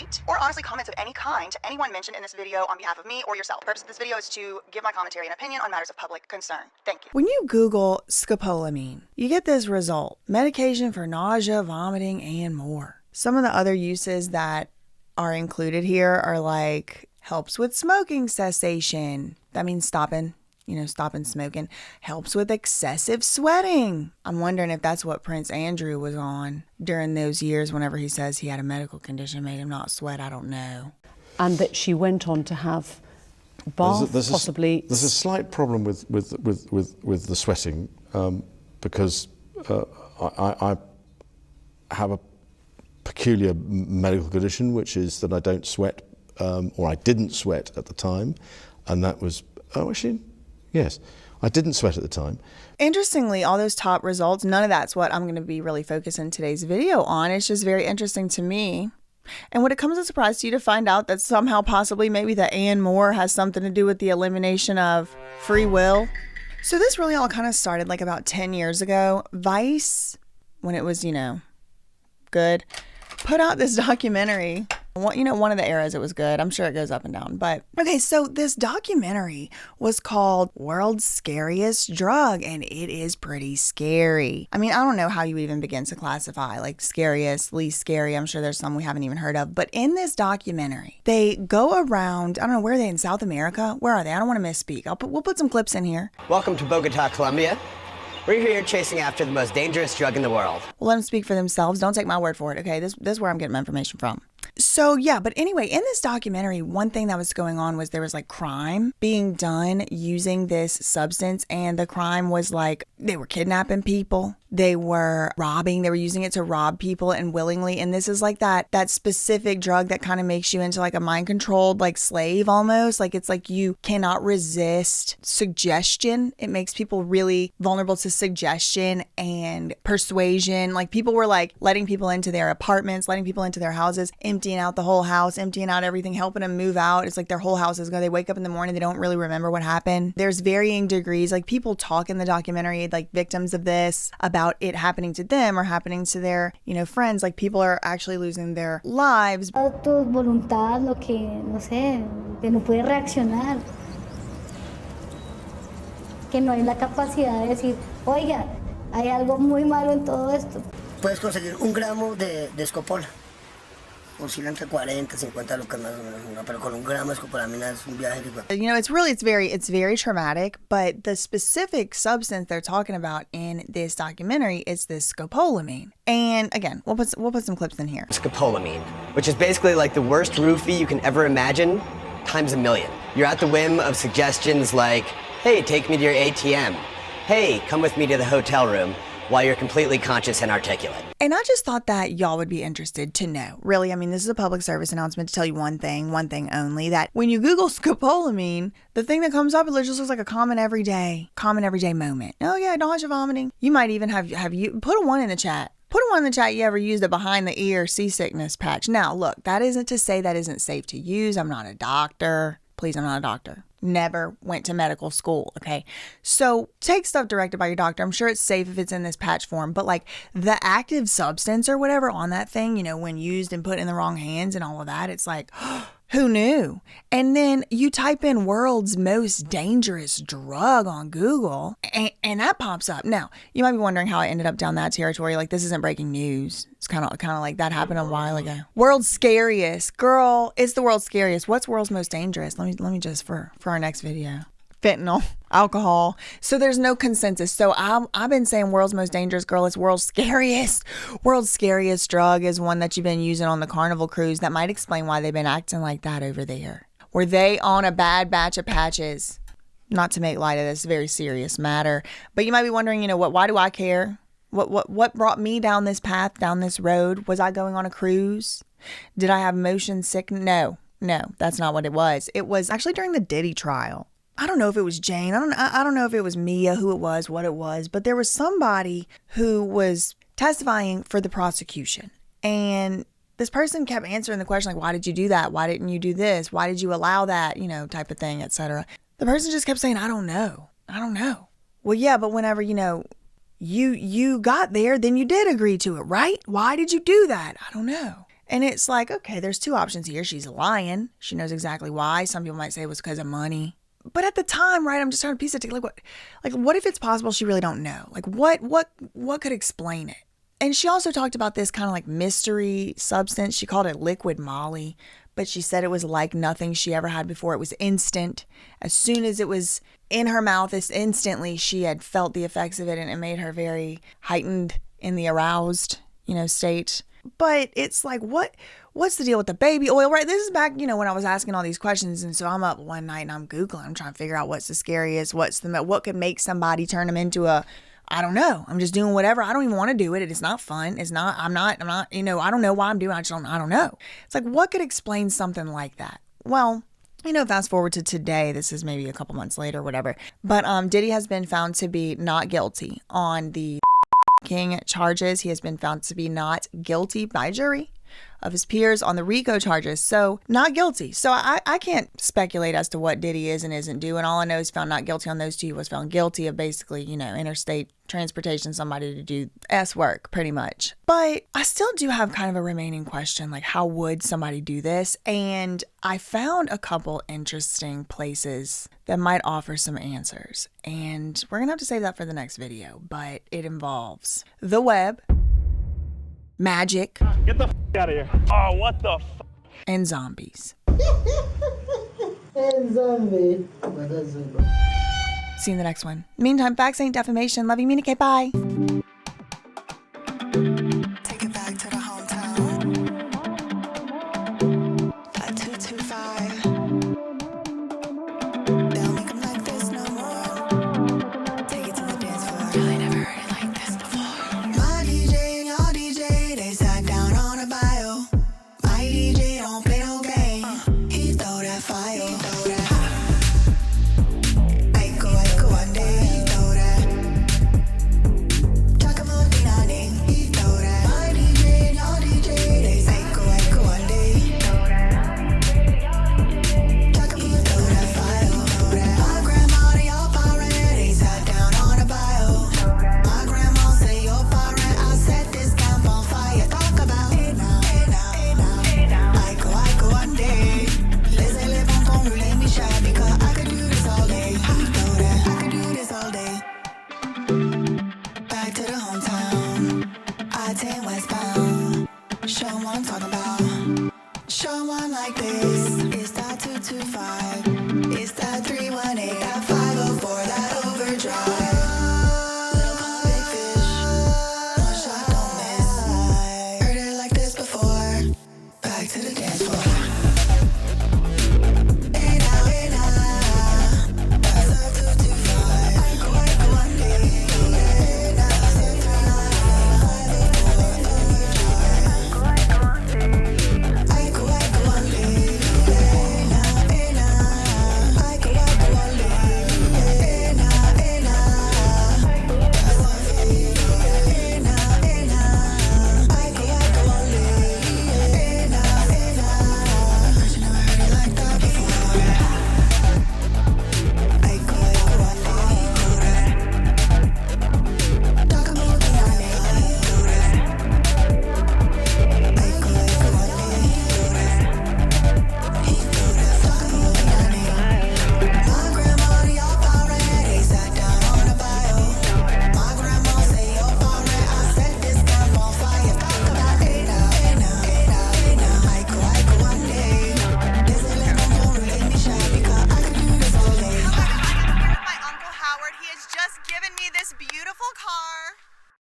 hate, or honestly comments of any kind to anyone mentioned in this video on behalf of me or yourself. The purpose of this video is to give my commentary and opinion on matters of public concern. Thank you. When you Google scopolamine, you get this result: medication for nausea, vomiting, and more. Some of the other uses that are included here are like helps with smoking cessation. That means stopping smoking. Helps with excessive sweating. I'm wondering if that's what Prince Andrew was on during those years whenever he says he had a medical condition made him not sweat. I don't know. And that she went on to have bath, possibly. There's a slight problem with the sweating because I have a peculiar medical condition, which is that I don't sweat, or I didn't sweat at the time, and that was, yes, I didn't sweat at the time. Interestingly, all those top results, none of that's what I'm going to be really focusing today's video on. It's just very interesting to me. And would it come as a surprise to you to find out that somehow possibly maybe the and more has something to do with the elimination of free will? So this really all kind of started like about 10 years ago. Vice, when it was, good, put out this documentary. One of the eras it was good. I'm sure it goes up and down. But okay, so this documentary was called World's Scariest Drug, and it is pretty scary. I mean, I don't know how you even begin to classify like scariest, least scary. I'm sure there's some we haven't even heard of. But in this documentary, they go around, I don't know, where are they, in South America? Where are they? I don't want to misspeak. We'll put some clips in here. Welcome to Bogota, Colombia. We're here chasing after the most dangerous drug in the world. We'll let them speak for themselves. Don't take my word for it, okay? This is where I'm getting my information from. So yeah, but anyway, in this documentary, one thing that was going on was there was like crime being done using this substance, and the crime was like they were kidnapping people, they were robbing, they were using it to rob people and willingly. And this is like that specific drug that kind of makes you into like a mind controlled like slave almost. Like it's like you cannot resist suggestion. It makes people really vulnerable to suggestion and persuasion. Like people were like letting people into their apartments, letting people into their houses, emptying out the whole house, emptying out everything, helping them move out. It's like their whole house is gone. They wake up in the morning, they don't really remember what happened. There's varying degrees. Like people talk in the documentary, like victims of this, about it happening to them or happening to their, friends. Like people are actually losing their lives. Tu voluntad, lo que, no sé, que no puede reaccionar. Que no hay la capacidad de decir, oiga, hay algo muy malo en todo esto. Puedes conseguir 1 gramo de Scopola. Oscila entre 40, 50 lucas más o menos, pero con 1 gramo de Scopolamina es un viaje. It's very traumatic, but the specific substance they're talking about in this documentary is this scopolamine. And again, we'll put some clips in here. Scopolamine, which is basically like the worst roofie you can ever imagine, times 1,000,000. You're at the whim of suggestions like, hey, take me to your ATM. Hey, come with me to the hotel room, while you're completely conscious and articulate. And I just thought that y'all would be interested to know. Really, I mean, this is a public service announcement to tell you one thing only, that when you Google scopolamine, the thing that comes up, it just looks like a common everyday moment. Oh yeah, nausea, vomiting. You might even have you put a 1 in the chat. Put a 1 in the chat you ever used a behind the ear seasickness patch. Now, look, that isn't to say that isn't safe to use. I'm not a doctor. Please, I'm not a doctor. Never went to medical school, okay? So take stuff directed by your doctor. I'm sure it's safe if it's in this patch form, but like the active substance or whatever on that thing, when used and put in the wrong hands and all of that, it's like, who knew? And then you type in world's most dangerous drug on Google and that pops up. Now, you might be wondering how I ended up down that territory. Like this isn't breaking news. It's kind of like that happened a while ago. World's scariest. Girl, it's the world's scariest. What's world's most dangerous? Let me just for our next video. Fentanyl, alcohol. So there's no consensus. So I've been saying world's most dangerous, girl. It's world's scariest. World's scariest drug is one that you've been using on the Carnival cruise. That might explain why they've been acting like that over there. Were they on a bad batch of patches? Not to make light of this very serious matter, but you might be wondering, why do I care? What brought me down this path, down this road? Was I going on a cruise? Did I have motion sickness? No, that's not what it was. It was actually during the Diddy trial. I don't know if it was Jane. I don't know if it was Mia, who it was, what it was, but there was somebody who was testifying for the prosecution. And this person kept answering the question, like, why did you do that? Why didn't you do this? Why did you allow that? Type of thing, etc. The person just kept saying, I don't know. Well, yeah, but whenever, you got there, then you did agree to it, right? Why did you do that? I don't know. And it's like, okay, there's two options here. She's lying. She knows exactly why. Some people might say it was because of money. But at the time, right, I'm just trying to piece it together. What if it's possible she really don't know? Like, what could explain it? And she also talked about this kind of like mystery substance. She called it liquid Molly, but she said it was like nothing she ever had before. It was instant. As soon as it was in her mouth, instantly she had felt the effects of it, and it made her very heightened in the aroused, state. But it's like, what's the deal with the baby oil, right? This is back, when I was asking all these questions. And so I'm up one night and I'm Googling. I'm trying to figure out what's the scariest, what could make somebody turn them into I don't know. I'm just doing whatever. I don't even want to do it. It's not fun. I'm not, I don't know why I'm doing it. I don't know. It's like, what could explain something like that? Well, fast forward to today, this is maybe a couple months later, whatever. But Diddy has been found to be not guilty on the King charges. He has been found to be not guilty by jury of his peers on the RICO charges. So not guilty. So I can't speculate as to what Diddy is and isn't doing. All I know is found not guilty on those two. He was found guilty of basically, interstate transportation, somebody to do S work pretty much. But I still do have kind of a remaining question, like how would somebody do this? And I found a couple interesting places that might offer some answers. And we're going to have to save that for the next video, but it involves the web, magic, get the out of here. Oh, what the and zombies. And zombie. See you in the next one. Meantime, facts ain't defamation. Love you, communicate. Bye. Take it back to the hometown. A 225. They'll make 'em like this no more. Take it to the dance floor. Really never heard